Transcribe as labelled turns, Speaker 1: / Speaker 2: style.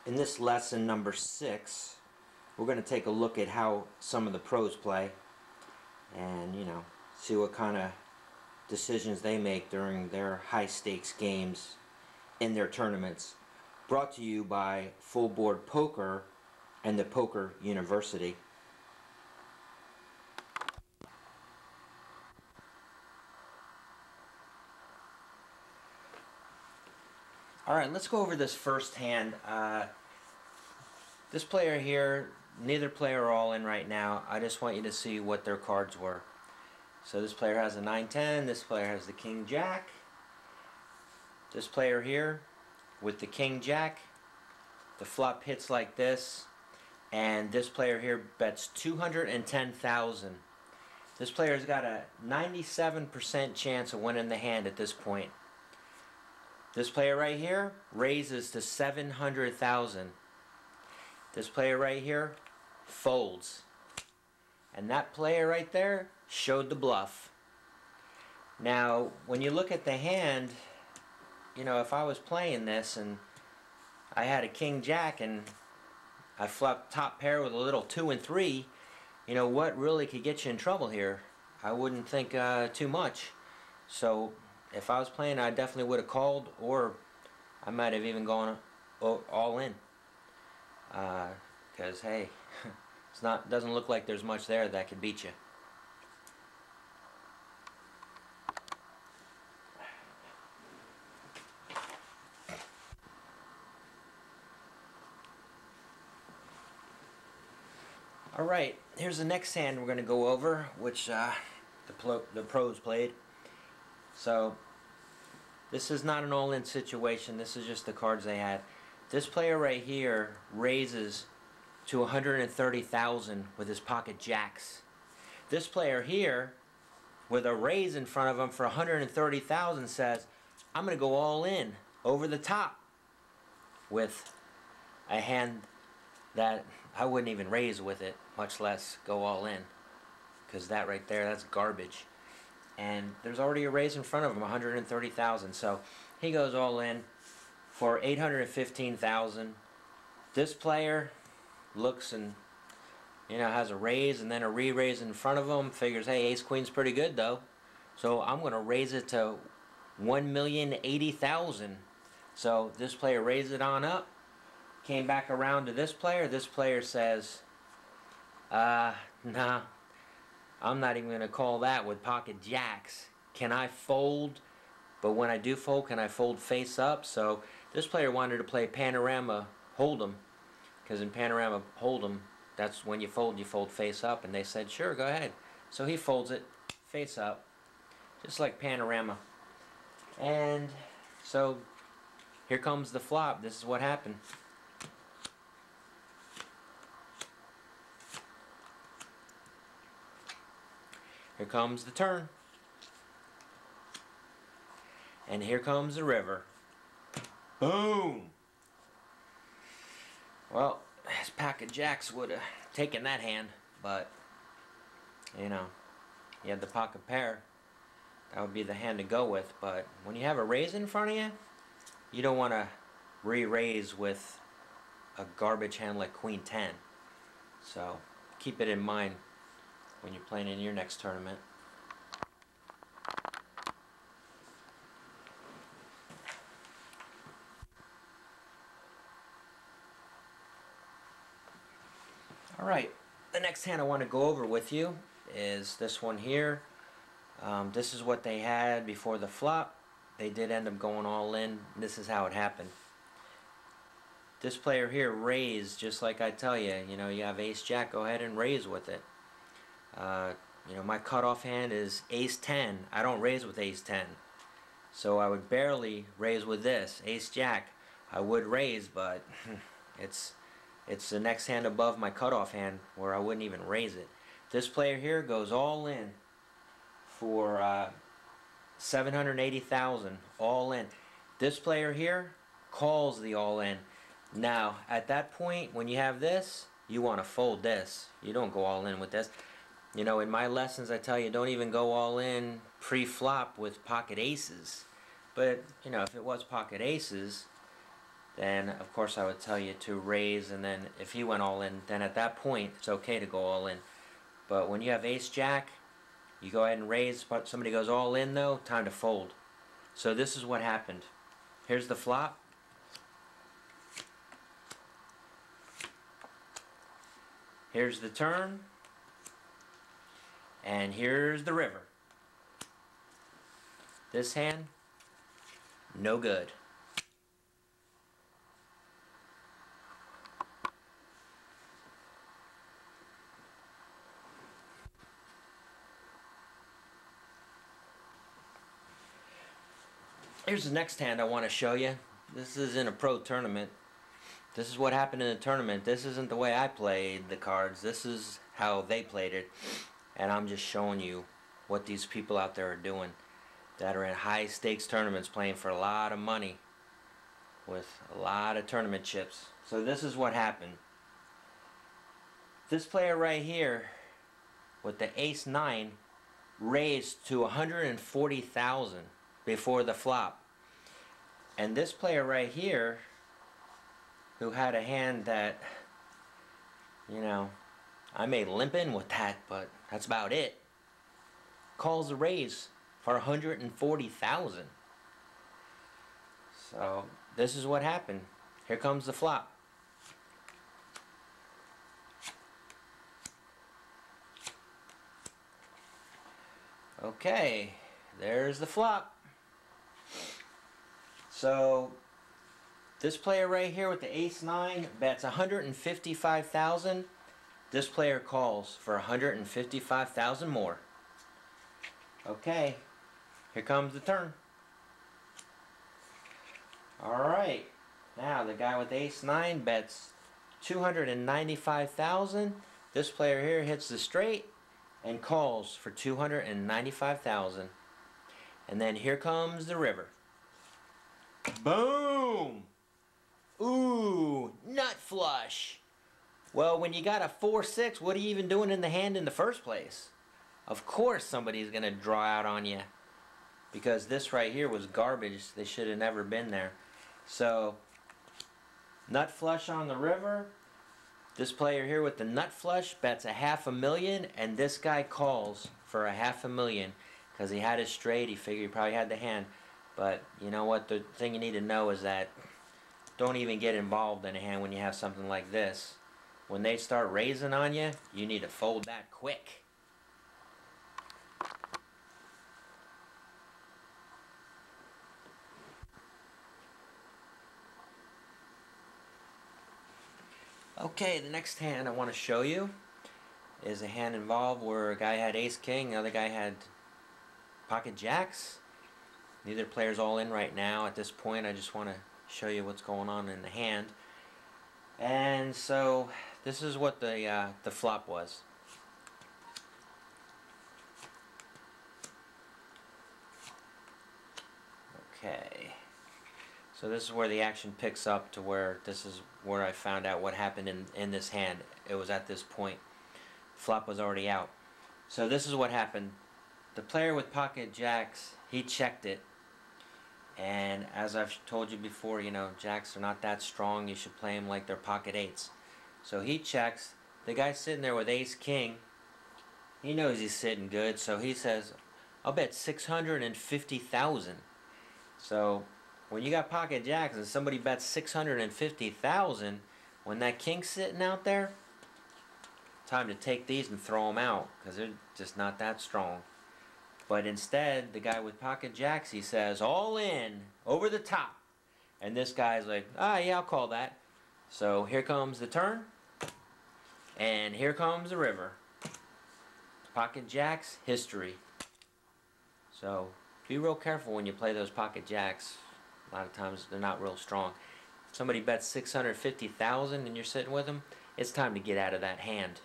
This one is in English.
Speaker 1: In this lesson number 6, we're going to take a look at how some of the pros play and, see what kind of decisions they make during their high stakes games in their tournaments. Brought to you by Full Board Poker and the Poker University. Alright, let's go over this first hand. This player here, neither player are all in right now. I just want you to see what their cards were. So this player has a 9-10, this player has the King-Jack. This player here with the King-Jack, the flop hits like this, and this player here bets 210,000. This player's got a 97% chance of winning the hand at this point. This player right here raises to 700,000. This player right here folds. And that player right there showed the bluff. Now, when you look at the hand, if I was playing this and I had a King-Jack and I flopped top pair with a little 2 and 3, what really could get you in trouble here? I wouldn't think too much. So if I was playing, I definitely would have called, or I might have even gone all in. Because hey, doesn't look like there's much there that could beat you. Alright, here's the next hand we're going to go over, which the pros played. So, this is not an all-in situation, this is just the cards they had. This player right here raises to 130,000 with his pocket jacks. This player here, with a raise in front of him for 130,000, says, I'm going to go all in, over the top, with a hand that I wouldn't even raise with it, much less go all in. Because that right there, that's garbage. And there's already a raise in front of him, 130,000. So he goes all in for 815,000. This player looks and has a raise and then a re-raise in front of him. Figures, hey, ace queen's pretty good though, so I'm going to raise it to 1,080,000. So this player raised it on up. Came back around to this player. This player says, nah, I'm not even going to call that with pocket jacks. Can I fold? But when I do fold, can I fold face up? So this player wanted to play Panorama HOLDEM, because in Panorama HOLDEM, that's when you fold face up, and they said, sure, go ahead. So he folds it face up, just like Panorama. And so here comes the flop. This is what happened. Here comes the turn. And here comes the river. Boom! Well, his pack of jacks would have taken that hand, but, you had the pocket pair. That would be the hand to go with. But when you have a raise in front of you, you don't want to re-raise with a garbage hand like Queen 10. So keep it in mind when you're playing in your next tournament. Alright, the next hand I want to go over with you is this one here. This is what they had before the flop. They did end up going all in. This is how it happened. This player here raised, just like I tell you, you have ace-jack, go ahead and raise with it. My cutoff hand is ace-10. I don't raise with ace-10. So I would barely raise with this, ace-jack. I would raise, but it's the next hand above my cutoff hand where I wouldn't even raise it. This player here goes all in for 780,000, all in. This player here calls the all in. Now, at that point, when you have this, you want to fold this. You don't go all in with this. In my lessons, I tell you, don't even go all in pre-flop with pocket aces. But, if it was pocket aces, then of course I would tell you to raise, and then if he went all in, then at that point it's okay to go all in. But when you have ace jack, you go ahead and raise, but somebody goes all in though, time to fold. So this is what happened. Here's the flop. Here's the turn. And here's the river. This hand, no good. Here's the next hand I want to show you. This is in a pro tournament. This is what happened in the tournament. This isn't the way I played the cards. This is how they played it. And I'm just showing you what these people out there are doing that are in high stakes tournaments playing for a lot of money with a lot of tournament chips. So this is what happened. This player right here with the ace-9 raised to 140,000 before the flop. And this player right here, who had a hand that, you know, I may limp in with that, but that's about it, calls the raise for 140,000. So this is what happened. Here comes the flop. Okay, there's the flop. So this player right here with the ace-9 bets 155,000. This player calls for 155,000 more. Okay, here comes the turn. Alright, now the guy with ace-9 bets 295,000. This player here hits the straight and calls for 295,000. And then here comes the river. Boom! Ooh, nut flush. Well, when you got a 4-6, what are you even doing in the hand in the first place? Of course somebody's going to draw out on you, because this right here was garbage. They should have never been there. So, nut flush on the river. This player here with the nut flush bets 500,000, and this guy calls for 500,000 because he had his straight. He figured he probably had the hand. But you know what? The thing you need to know is that don't even get involved in a hand when you have something like this. When they start raising on you, you need to fold that quick. Okay, the next hand I want to show you is a hand involved where a guy had ace-king, the other guy had pocket jacks. Neither player's all in right now. At this point, I just want to show you what's going on in the hand. And so this is what the flop was. Okay, so this is where the action picks up to where this is where I found out what happened in this hand. It was at this point. Flop was already out. So this is what happened. The player with pocket jacks, he checked it. And as I've told you before, you know, jacks are not that strong. You should play them like they're pocket eights. So he checks. The guy's sitting there with ace-king. He knows he's sitting good, so he says, I'll bet 650,000. So when you got pocket jacks and somebody bets 650,000, when that king's sitting out there, time to take these and throw them out, because they're just not that strong. But instead, the guy with pocket jacks, he says, all in, over the top. And this guy's like, yeah, I'll call that. So here comes the turn, and here comes the river. Pocket jacks, history. So be real careful when you play those pocket jacks. A lot of times they're not real strong. If somebody bets 650,000 and you're sitting with them, it's time to get out of that hand.